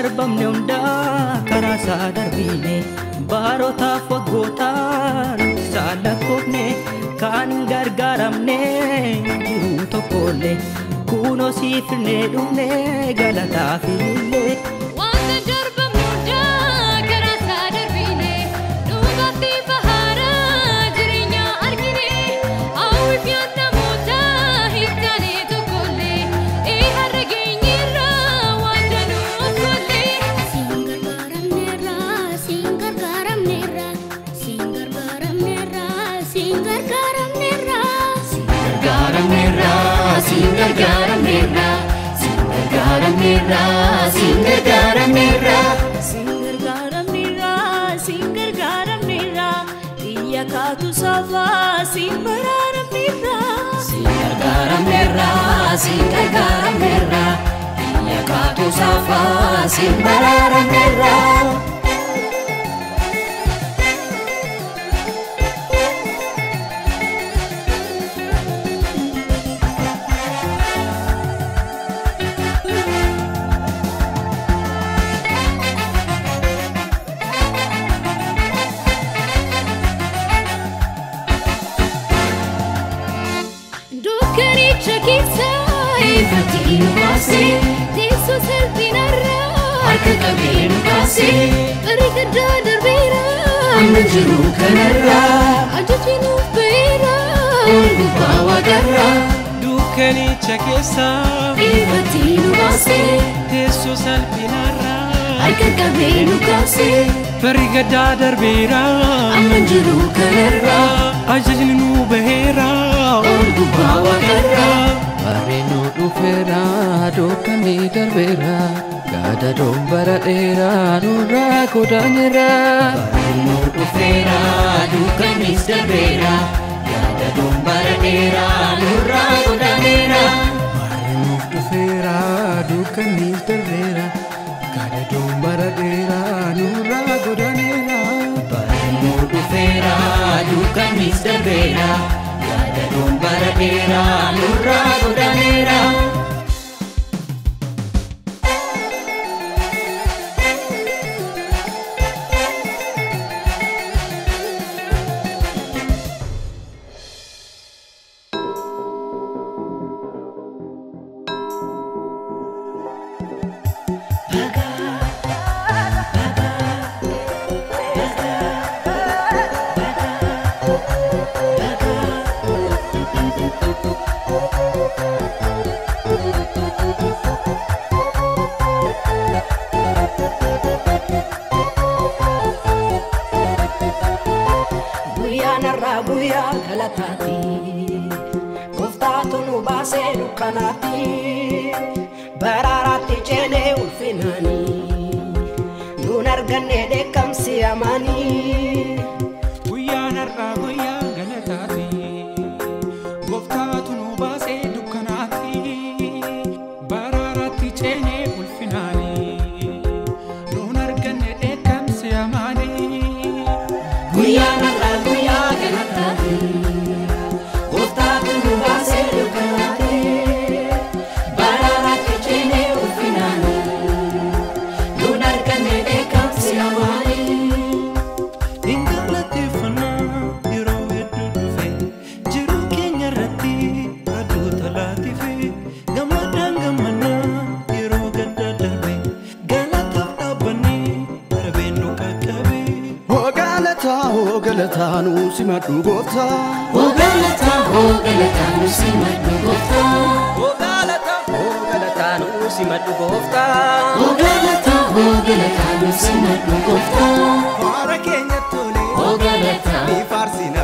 darbamne hundaa karaa isaa darbine barootaaf waggootaan saalakkoofne kan gargaaramne jiruu tokkollee kunoo siif illee dhufne galataaf illee. Katu safa simbararam nira ya katu safa simbararam nira. Fatinu kasi, desu selfinarra. Harka kabinu kasi, berikada darbera. Amajuru kanarra, ajajinu beera. Olgu bawa garra, dukani chakesa. Fatinu kasi, desu selfinarra. harka kabinu kasi, berikada darbera. Amajuru kanarra, ajajinu beera. olgu bawa garra. Barino dhufeera dukkani darbeera gaada dombara dheera nurraa godaaneera. Barino dhufeera dukkanis darbeera gaada dombara dheera nurraa godaaneera. Barino dhufeera dukkani darbeera gaada dombara dheera nurraa godaaneera. Barino dhufeera dukkanis darbeera gaada dombara dheera nurraa godaaneera. Guyyaa galataati gooftaatu nu baasee dukkanaatti baraaraatti ceenee ulfinaani nuun arganne dheekkamsi amaanii. Guyyaan har'aa guyyaa galataati gooftaatu nu baasee dukkanaatti baraaraatti ceenee ulfinaani nuun arganne dheekkamsi amaanii. Guyyaan har'aa guyyaa galataati gooftaatu nu baasee dukkanaatti baraaraatti ceenee ulfinaani nuun arganne dheekkamsi amaanii. Ingalateeffannaa yeroo hedduu dhufe jiruu keenya irratti aduu laatife gammadaan gammannaa yeroo gadda darbe galataaf dhaabbannee darbeen nu qaqqabe. Galataa nu simadhu gooftaa. Galataa nu simadhu gooftaa. Galataa nu simadhu gooftaa. Galataa nu simadhu gooftaa. Faara keenya tole Galataa ni faarsina